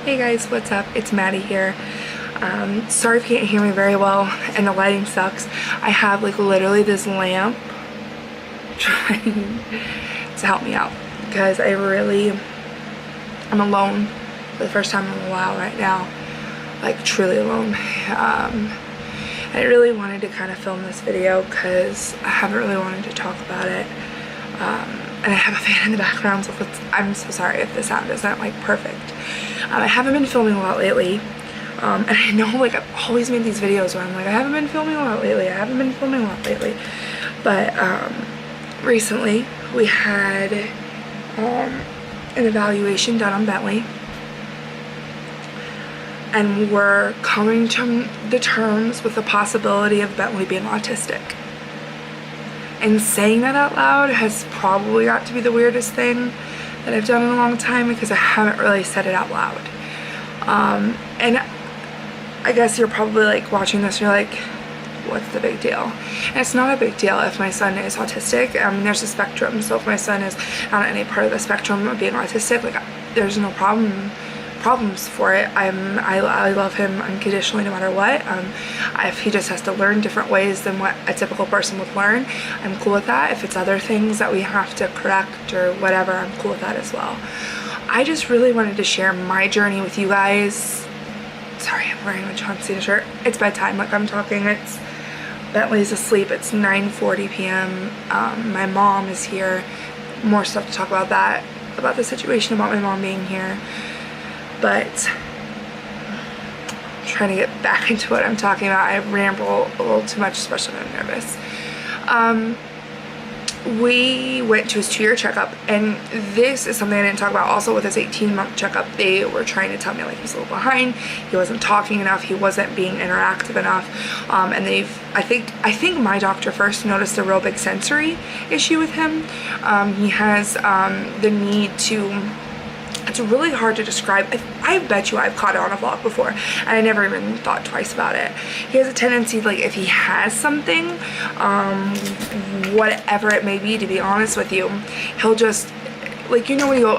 Hey guys, what's up? It's Maddie here. Sorry if you can't hear me very well and the lighting sucks. I have like literally this lamp trying to help me out because I'm alone for the first time in a while right now, like truly alone. I really wanted to kind of film this video because I haven't really wanted to talk about it. And I have a fan in the background, so I'm so sorry if the sound isn't like perfect. I haven't been filming a lot lately, and I know like I've always made these videos where I'm like, I haven't been filming a lot lately, but recently we had an evaluation done on Bentley, and we're coming to the terms with the possibility of Bentley being autistic. And saying that out loud has probably got to be the weirdest thing that I've done in a long time because I haven't really said it out loud. And I guess you're probably like watching this and you're like, what's the big deal? And it's not a big deal if my son is autistic. There's a spectrum, so if my son is on any part of the spectrum of being autistic, like there's no problems for it. I love him unconditionally no matter what. If he just has to learn different ways than what a typical person would learn, I'm cool with that. If it's other things that we have to correct or whatever, I'm cool with that as well. I just really wanted to share my journey with you guys. Sorry, I'm wearing a John Cena shirt. It's bedtime, like I'm talking. Bentley's asleep. It's 9:40 p.m. My mom is here. More stuff to talk about that, about the situation, about my mom being here. But I'm trying to get back into what I'm talking about. I ramble a little too much, especially when I'm nervous. We went to his 2-year checkup, and this is something I didn't talk about. Also with his 18-month checkup, they were trying to tell me like he's a little behind, he wasn't talking enough, he wasn't being interactive enough, and I think my doctor first noticed a real big sensory issue with him. He has the need to, it's really hard to describe. I bet you I've caught it on a vlog before and I never even thought twice about it. He has a tendency, like if he has something, whatever it may be, to be honest with you, he'll just, like, you know when you go,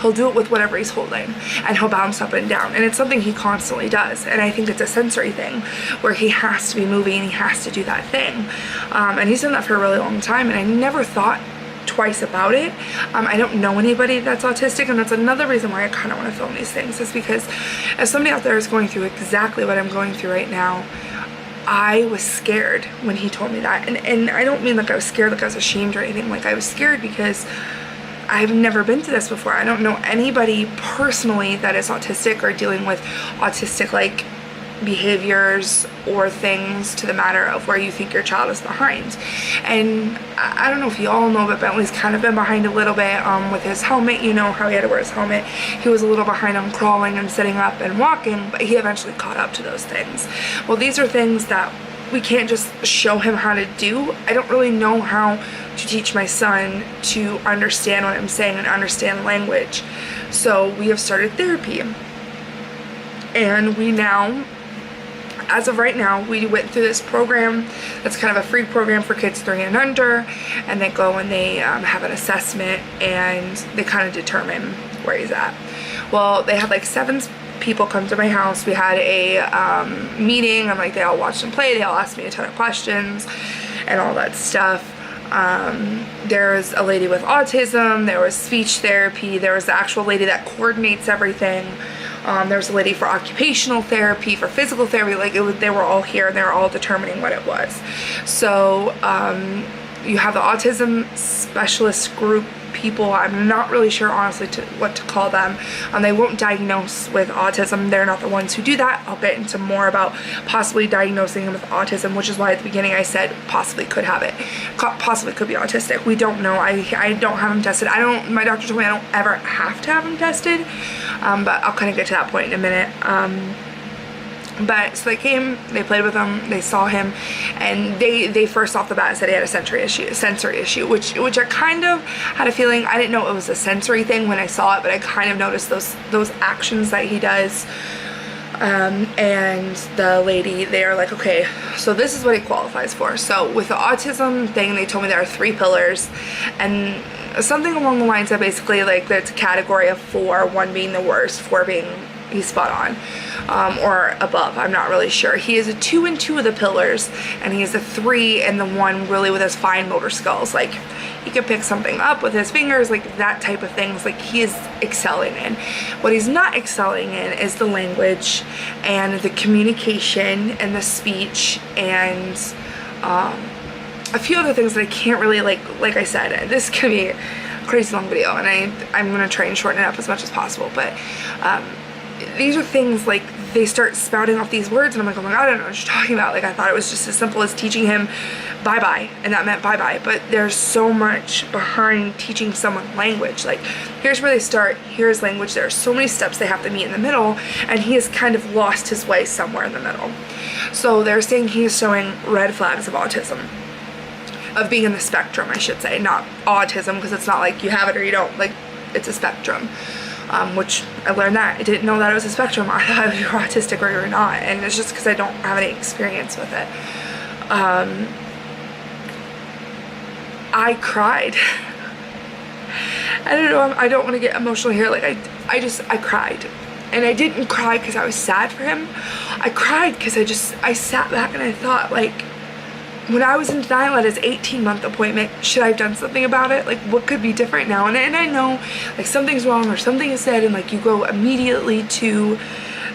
he'll do it with whatever he's holding and he'll bounce up and down, and it's something he constantly does. And I think it's a sensory thing where he has to be moving and he has to do that thing. And he's done that for a really long time, and I never thought twice about it. I don't know anybody that's autistic, and that's another reason why I kind of want to film these things, is because as somebody out there is going through exactly what I'm going through right now, I was scared when he told me that, and I don't mean like I was scared like I was ashamed or anything. Like I was scared because I've never been to this before. I don't know anybody personally that is autistic or dealing with autistic like behaviors or things, to the matter of where you think your child is behind. And I don't know if you all know, but Bentley's kind of been behind a little bit with his helmet. You know how he had to wear his helmet. He was a little behind on crawling and sitting up and walking, but he eventually caught up to those things. Well, these are things that we can't just show him how to do. I don't really know how to teach my son to understand what I'm saying and understand language. So we have started therapy, and we now, as of right now, we went through this program that's kind of a free program for kids 3 and under, and they go and they have an assessment and they kind of determine where he's at. Well, they had like 7 people come to my house. We had a meeting, and like they all watched him play, they all asked me a ton of questions and all that stuff. There was a lady with autism, there was speech therapy, there was the actual lady that coordinates everything. There was a lady for occupational therapy, for physical therapy. Like they were all here, and they were all determining what it was. So you have the autism specialist group people. I'm not really sure honestly what to call them. They won't diagnose with autism. They're not the ones who do that. I'll get into more about possibly diagnosing him with autism, which is why at the beginning I said possibly could have it. Possibly could be autistic. We don't know. I don't have him tested. My doctor told me I don't ever have to have him tested, but I'll kind of get to that point in a minute. But so they came, they played with him, they saw him, and they first off the bat said he had a sensory issue, which I kind of had a feeling. I didn't know it was a sensory thing when I saw it, but I kind of noticed those actions that he does. And the lady, they are like, okay, so this is what he qualifies for. So with the autism thing, they told me there are 3 pillars, and something along the lines of basically like there's a category of 4, 1 being the worst, 4 being he's spot on, or above. I'm not really sure. He is a 2 in 2 of the pillars, and he is a 3 in the 1 really with his fine motor skills. Like he could pick something up with his fingers, like that type of things. Like he is excelling in. What he's not excelling in is the language and the communication and the speech and a few other things that I can't really like I said, this could be a crazy long video, and I'm gonna try and shorten it up as much as possible, but these are things like they start spouting off these words and I'm like, oh my god, I don't know what you're talking about. Like I thought it was just as simple as teaching him bye-bye, and that meant bye-bye, but there's so much behind teaching someone language. Like here's where they start, here's language, there are so many steps they have to meet in the middle, and he has kind of lost his way somewhere in the middle. So they're saying he is showing red flags of autism, of being in the spectrum, I should say, not autism, because it's not like you have it or you don't, like it's a spectrum. Which I learned that. I didn't know that it was a spectrum. I thought you were autistic or you were not, and it's just because I don't have any experience with it. I cried. I don't know, I don't want to get emotional here. Like I cried. And I didn't cry because I was sad for him. I cried because I sat back and I thought, like, when I was in denial at his 18-month appointment, should I have done something about it? Like, what could be different now? And I know, like, something's wrong or something is said, and, like, you go immediately to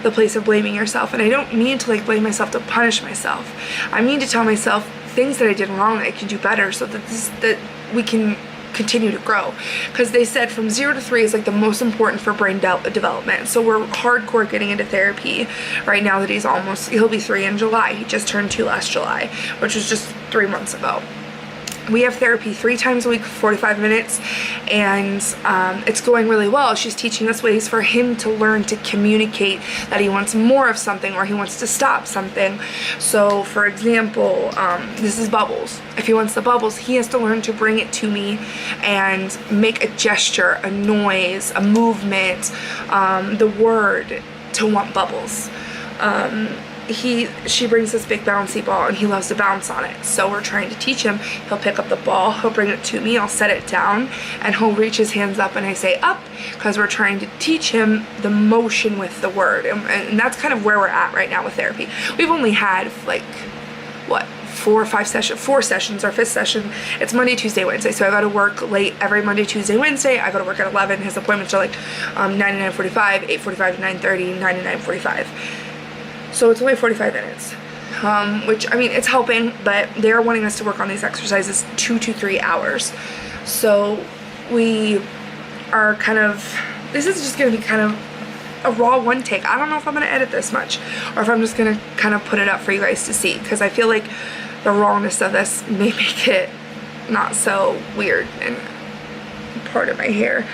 the place of blaming yourself. And I don't mean to, like, blame myself to punish myself. I mean to tell myself things that I did wrong that I can do better so that we can continue to grow. Because they said from 0 to 3 is like the most important for brain development. So we're hardcore getting into therapy right now that he'll be 3 in July. He just turned 2 last July, which was just 3 months ago. We have therapy 3 times a week for 45 minutes, and it's going really well. She's teaching us ways for him to learn to communicate that he wants more of something or he wants to stop something. So for example, this is bubbles. If he wants the bubbles, he has to learn to bring it to me and make a gesture, a noise, a movement, the word to want bubbles. She brings this big bouncy ball and he loves to bounce on it. So we're trying to teach him. He'll pick up the ball, he'll bring it to me, I'll set it down, and he'll reach his hands up and I say up, because we're trying to teach him the motion with the word. And that's kind of where we're at right now with therapy. We've only had like, what, 4 sessions, our 5th session. It's Monday, Tuesday, Wednesday. So I go to work late every Monday, Tuesday, Wednesday. I go to work at 11. His appointments are like 9 to 9:45, 8:45 to 9:30, 9 to 9:45. So it's only 45 minutes, which, I mean, it's helping, but they're wanting us to work on these exercises 2 to 3 hours. So we are kind of, this is just going to be kind of a raw one take. I don't know if I'm going to edit this much or if I'm just going to kind of put it up for you guys to see, because I feel like the rawness of this may make it not so weird and part of my hair.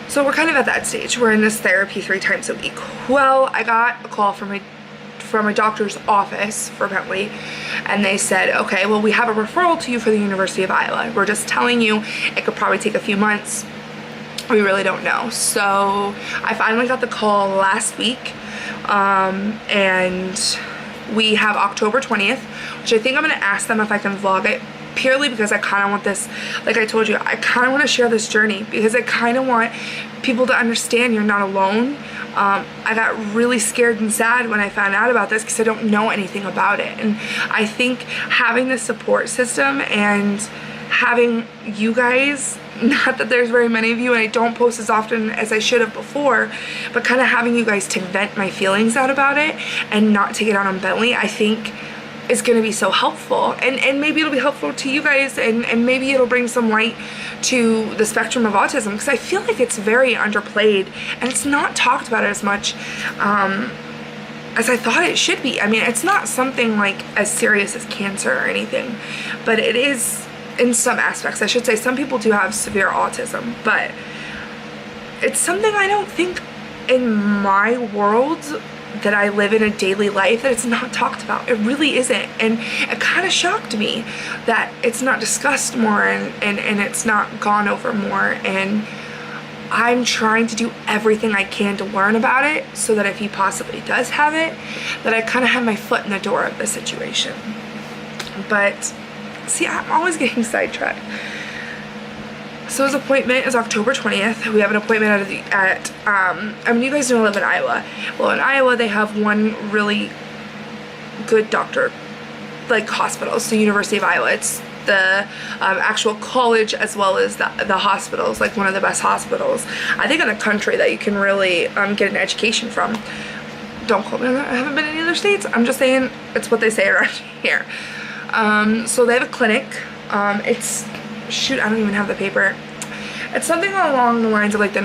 So we're kind of at that stage. We're in this therapy 3 times a week. Well, I got a call from a doctor's office for Bentley, and they said, okay, well, we have a referral to you for the University of Iowa. We're just telling you it could probably take a few months. We really don't know. So I finally got the call last week, and we have October 20th, which I think I'm going to ask them if I can vlog it, purely because I kind of want this, like I told you, I kind of want to share this journey because I kind of want people to understand you're not alone. I got really scared and sad when I found out about this because I don't know anything about it. And I think having this support system and having you guys, not that there's very many of you and I don't post as often as I should have before, but kind of having you guys to vent my feelings out about it and not take it out on Bentley, I think is going to be so helpful, and maybe it'll be helpful to you guys, and maybe it'll bring some light to the spectrum of autism, because I feel like it's very underplayed and it's not talked about as much as I thought it should be. I mean, it's not something like as serious as cancer or anything, but it is in some aspects. I should say some people do have severe autism, but it's something I don't think in my world that I live in a daily life that it's not talked about. It really isn't, and it kind of shocked me that it's not discussed more and it's not gone over more, and I'm trying to do everything I can to learn about it so that if he possibly does have it, that I kind of have my foot in the door of the situation. But see, I'm always getting sidetracked. So his appointment is October 20th. We have an appointment I mean, you guys know I live in Iowa. Well, in Iowa, they have one really good doctor, like, hospital. So University of Iowa. It's the actual college as well as the hospitals, like one of the best hospitals, I think, in the country that you can really get an education from. Don't quote me on that. I haven't been in any other states. I'm just saying it's what they say around here. So they have a clinic. It's, shoot, I don't even have the paper. It's something along the lines of like the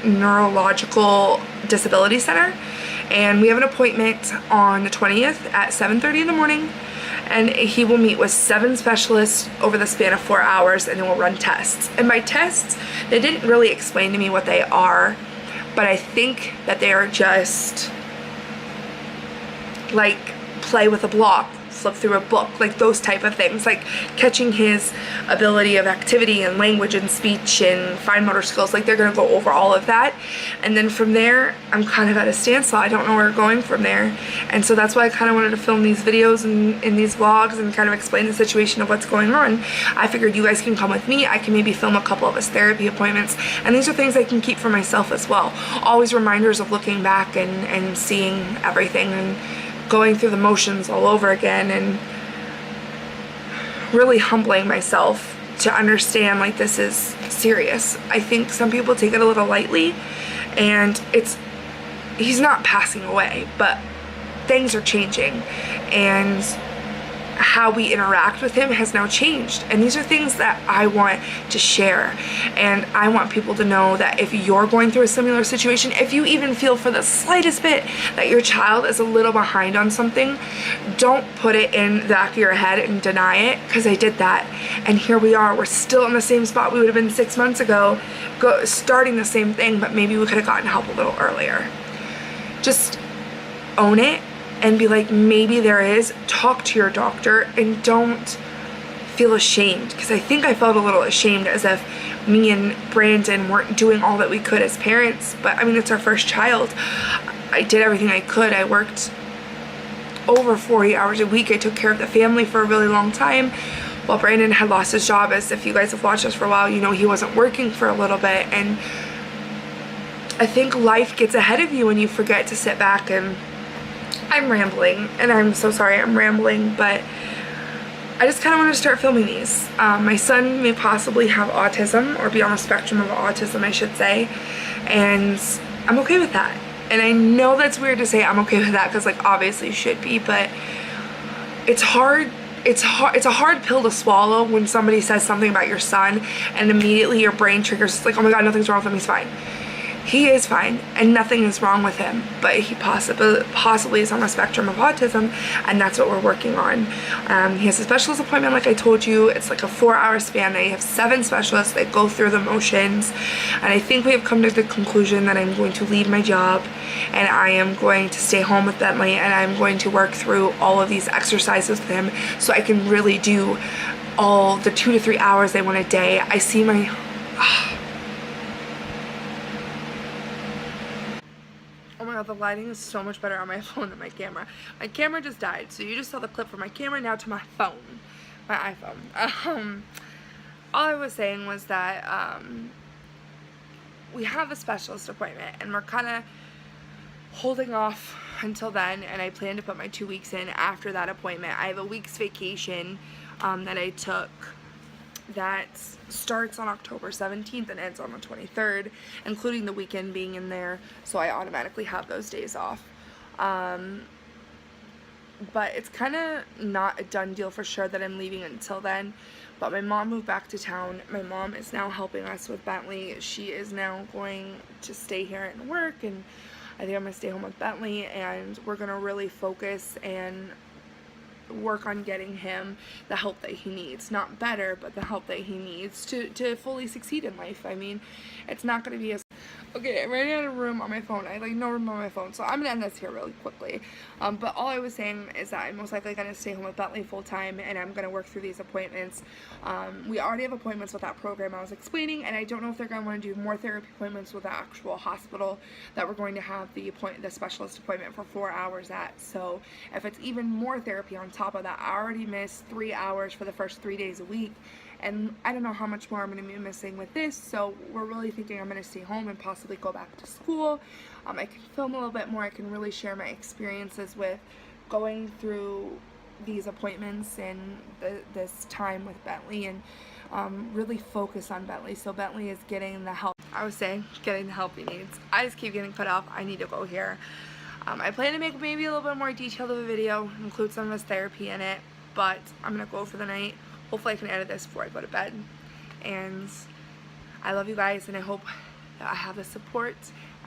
neurological disability center, and we have an appointment on the 20th at 7:30 in the morning, and he will meet with 7 specialists over the span of 4 hours, and then we'll run tests. And by tests, they didn't really explain to me what they are, but I think that they are just like play with a block, flip through a book, like those type of things, like catching his ability of activity and language and speech and fine motor skills. Like, they're going to go over all of that, and then from there I'm kind of at a standstill. I don't know where we're going from there, and so that's why I kind of wanted to film these videos and in these vlogs and kind of explain the situation of what's going on. I figured you guys can come with me. I can maybe film a couple of his therapy appointments, and these are things I can keep for myself as well. Always reminders of looking back and seeing everything and going through the motions all over again, and really humbling myself to understand, like, this is serious. I think some people take it a little lightly, and he's not passing away, but things are changing, and how we interact with him has now changed, and these are things that I want to share. And I want people to know that if you're going through a similar situation, if you even feel for the slightest bit that your child is a little behind on something, don't put it in the back of your head and deny it, because I did that, and here we are. We're still in the same spot we would have been 6 months ago, starting the same thing, but maybe we could have gotten help a little earlier. Just own it and be like, maybe there is. Talk to your doctor, and don't feel ashamed, because I think I felt a little ashamed, as if me and Brandon weren't doing all that we could as parents. But I mean, it's our first child. I did everything I could. I worked over 40 hours a week. I took care of the family for a really long time while Brandon had lost his job. As if you guys have watched us for a while, you know he wasn't working for a little bit, and I think life gets ahead of you and you forget to sit back. And I'm rambling, and I'm so sorry I'm rambling, but I just kind of want to start filming these. My son may possibly have autism, or be on the spectrum of autism, I should say, and I'm okay with that. And I know that's weird to say I'm okay with that, because, like, obviously you should be, but it's hard. It's a hard pill to swallow when somebody says something about your son and immediately your brain triggers. It's like, oh my god, nothing's wrong with him, he's fine. He is fine, and nothing is wrong with him, but he possibly is on the spectrum of autism, and that's what we're working on. He has a specialist appointment, like I told you. It's like a 4-hour span. They have 7 specialists that go through the motions, and I think we have come to the conclusion that I'm going to leave my job, and I am going to stay home with Bentley, and I'm going to work through all of these exercises with him, so I can really do all the 2 to 3 hours they want a day. I see my... Oh my god, the lighting is so much better on my phone than my camera. My camera just died, so you just saw the clip from my camera, now to my phone. My iPhone. All I was saying was that we have a specialist appointment, and we're kind of holding off until then, and I plan to put my 2 weeks in after that appointment. I have a week's vacation that I took that starts on October 17th and ends on the 23rd, including the weekend being in there, so I automatically have those days off. But it's kind of not a done deal for sure that I'm leaving until then. But my mom moved back to town. My mom is now helping us with Bentley. She is now going to stay here and work, and I think I'm going to stay home with Bentley, and we're going to really focus and work on getting him the help that he needs. Not better, but the help that he needs to fully succeed in life. I mean, it's not going to be as... Okay, I'm running out of room on my phone. I like no room on my phone, so I'm gonna end this here really quickly. But all I was saying is that I'm most likely gonna stay home with Bentley full time, and I'm gonna work through these appointments. We already have appointments with that program I was explaining, and I don't know if they're gonna want to do more therapy appointments with the actual hospital that we're going to have the specialist appointment for 4 hours at. So if it's even more therapy on top of that, I already missed 3 hours for the first 3 days a week. and I don't know how much more I'm going to be missing with this, so we're really thinking I'm going to stay home and possibly go back to school. I can film a little bit more. I can really share my experiences with going through these appointments and this time with Bentley, and really focus on Bentley, so Bentley is getting the help. I was saying, getting the help he needs. I just keep getting cut off. I need to go here. I plan to make maybe a little bit more detailed of a video, include some of his therapy in it, but I'm going to go for the night. Hopefully I can edit this before I go to bed. And I love you guys, and I hope that I have the support,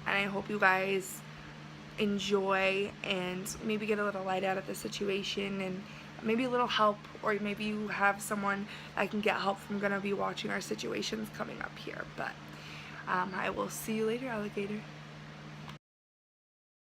and I hope you guys enjoy and maybe get a little light out of the situation, and maybe a little help, or maybe you have someone I can get help from, going to be watching our situations coming up here. But I will see you later, alligator.